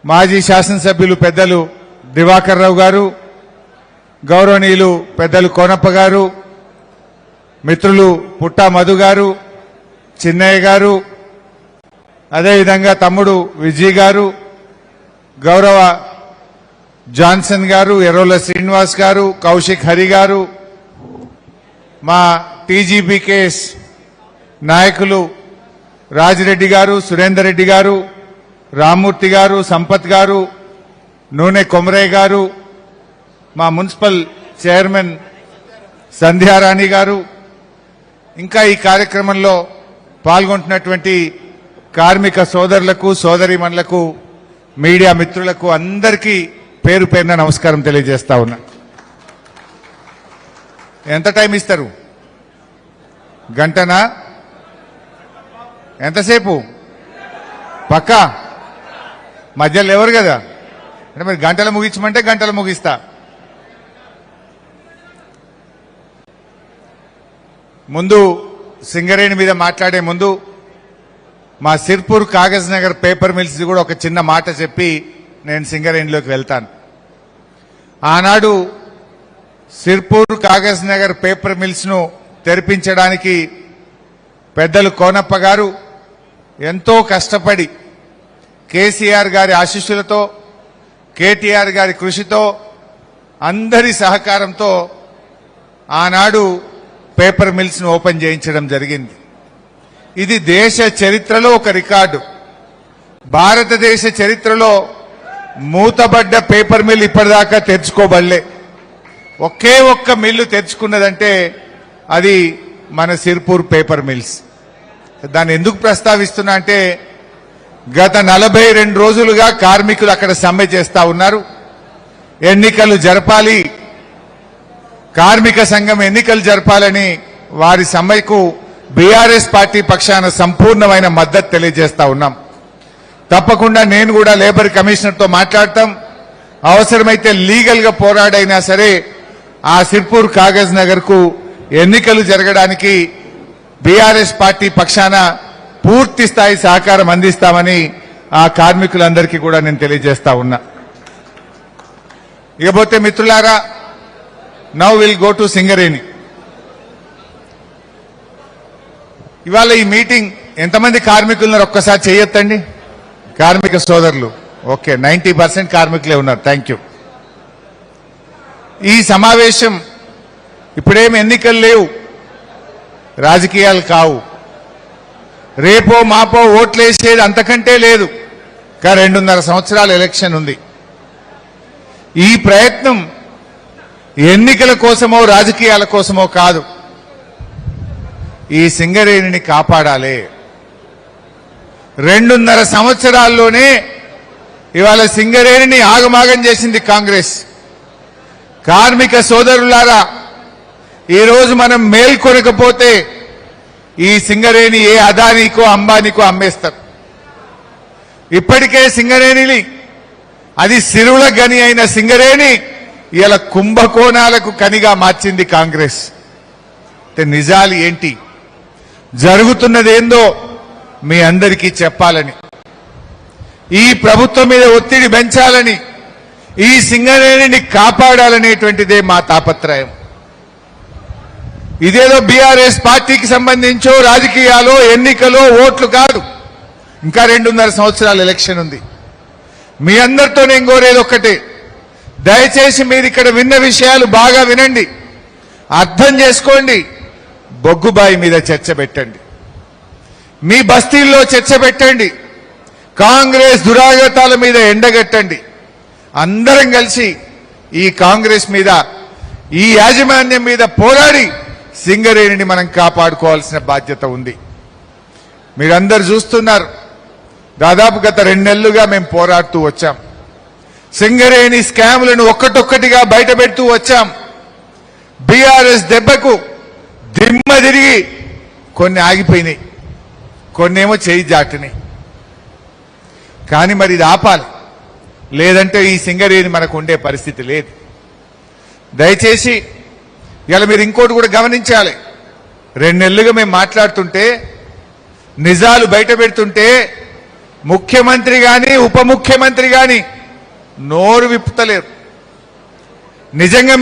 మాజీ శాసనసభ్యులు పెద్దలు దివాకర్ రావు గారు, గౌరవనీయులు పెద్దలు కోనప్ప గారు, మిత్రులు పుట్టా మధు గారు, చిన్నయ్య గారు, అదేవిధంగా తమ్ముడు విజయ్ గారు, గౌరవ జాన్సన్ గారు, ఎర్రోల శ్రీనివాస్ గారు, కౌశిక్ హరి గారు, మా టీజీబీకేఎస్ నాయకులు రాజిరెడ్డి గారు, సురేందర్ రెడ్డి గారు, రామ్మూర్తి గారు, సంపత్ గారు, నూనె కొమరయ్య గారు, మా మున్సిపల్ చైర్మన్ సంధ్యారాణి గారు, ఇంకా ఈ కార్యక్రమంలో పాల్గొంటున్నటువంటి కార్మిక సోదరులకు, సోదరీమణులకు, మీడియా మిత్రులకు అందరికీ పేరు పేరున నమస్కారం తెలియజేస్తా ఉన్నా. ఎంత టైం ఇస్తారు? గంటనా? ఎంతసేపు? పక్కా? మధ్యలో ఎవరు కదా అంటే మరి గంటలు ముగించమంటే గంటలు ముగిస్తా. ముందు సింగరేణి మీద మాట్లాడే ముందు మా సిర్పూర్ కాగజ్ నగర్ పేపర్ మిల్స్ కూడా ఒక చిన్న మాట చెప్పి నేను సింగరేణిలోకి వెళ్తాను. ఆనాడు సిర్పూర్ కాగజ్ నగర్ పేపర్ మిల్స్ ను తెరిపించడానికి పెద్దలు కోనప్ప గారు ఎంతో కష్టపడి కేసీఆర్ గారి ఆశీస్సులతో, కేటీఆర్ గారి కృషితో, అందరి సహకారంతో ఆనాడు పేపర్ మిల్స్ ను ఓపెన్ చేయించడం జరిగింది. ఇది దేశ చరిత్రలో ఒక రికార్డు. భారతదేశ చరిత్రలో మూతబడ్డ పేపర్ మిల్ ఇప్పటిదాకా తెరుచుకోబడలే. ఒకే ఒక్క మిల్లు తెరుచుకున్నదంటే అది మన సిర్పూర్ పేపర్ మిల్స్. దాన్ని ఎందుకు ప్రస్తావిస్తున్నా అంటే గత 42 రోజులుగా కార్మికులు అక్కడ సమ్మె చేస్తా ఉన్నారు. ఎన్నికలు జరపాలి, కార్మిక సంఘం ఎన్నికలు జరపాలని వారి సమ్మెకు బీఆర్ఎస్ పార్టీ పక్షాన సంపూర్ణమైన మద్దతు తెలియజేస్తా ఉన్నాం. తప్పకుండా నేను కూడా లేబర్ కమిషనర్తో మాట్లాడతాం. అవసరమైతే లీగల్ గా పోరాడైనా సరే ఆ సిర్పూర్ కాగజ్ నగర్ కు ఎన్నికలు జరగడానికి బీఆర్ఎస్ పార్టీ పక్షాన పూర్తి స్థాయి సహకారం అందిస్తామని ఆ కార్మికులందరికీ కూడా నేను తెలియజేస్తా ఉన్నా. ఇకపోతే మిత్రులారా, now will go to Singareni. ఇవాళ ఈ మీటింగ్ ఎంతమంది కార్మికులున్నారు ఒక్కసారి చేయొద్దండి. కార్మిక సోదరులు ఓకే, 90% కార్మికులే ఉన్నారు. Thank you. ఈ సమావేశం ఇప్పుడేమి ఎన్నికలు లేవు, రాజకీయాలు కావు. రేపో మాపో ఓట్లేసేది అంతకంటే లేదు. 2.5 సంవత్సరాల ఎలక్షన్ ఉంది. ఈ ప్రయత్నం ఎన్నికల కోసమో రాజకీయాల కోసమో కాదు, ఈ సింగరేణిని కాపాడాలి. 2.5 సంవత్సరాల్లోనే ఇవాళ సింగరేణిని ఆగమాగం చేసింది కాంగ్రెస్. కార్మిక సోదరులారా, ఈరోజు మనం మేల్కొనకపోతే ఈ సింగరేణి ఏ అదానీకో అంబానీకో అమ్మేస్తారు. ఇప్పటికే సింగరేణిని, అది సిరుల గని అయిన సింగరేణి ఇలా కుంభకోణాలకు కనిగా మార్చింది కాంగ్రెస్. నిజాలు ఏంటి, జరుగుతున్నదేందో మీ అందరికీ చెప్పాలని, ఈ ప్రభుత్వం మీద ఒత్తిడి పెంచాలని, ఈ సింగరేణిని కాపాడాలనేటువంటిదే మా తాపత్రయం. ఇదేదో బీఆర్ఎస్ పార్టీకి సంబంధించో రాజకీయాలు, ఎన్నికలో, ఓట్లు కాదు. ఇంకా 2.5 సంవత్సరాల ఎలక్షన్ ఉంది. మీ అందరితో నేను కోరేది ఒక్కటే, దయచేసి మీరు ఇక్కడ విన్న విషయాలు బాగా వినండి, అర్థం చేసుకోండి. బొగ్గుబాయి మీద చర్చ పెట్టండి, మీ బస్తీల్లో చర్చ పెట్టండి, కాంగ్రెస్ దురాగతాల మీద ఎండగట్టండి. అందరం కలిసి ఈ కాంగ్రెస్ మీద, ఈ యాజమాన్యం మీద పోరాడి సింగరేణిని మనం కాపాడుకోవాల్సిన బాధ్యత ఉంది. మీరందరూ చూస్తున్నారు, దాదాపు గత 2 నెలలుగా మేము పోరాడుతూ వచ్చాం. సింగరేణి స్కామ్లను ఒక్కటొక్కటిగా బయట పెడుతూ వచ్చాం. బీఆర్ఎస్ దెబ్బకు దిమ్మ తిరిగి కొన్ని ఆగిపోయినాయి, కొన్నేమో చేయి జాటినాయి. కానీ మరి ఇది ఆపాలి, లేదంటే ఈ సింగరేణి మనకు ఉండే పరిస్థితి లేదు. దయచేసి ఇలా మీరు ఇంకోటి కూడా గమనించాలి. 2 నెలలుగా మేము మాట్లాడుతుంటే, నిజాలు బయట పెడుతుంటే ముఖ్యమంత్రి గాని ఉప ముఖ్యమంత్రి గాని నోరు విప్పుతలేరు. నిజంగా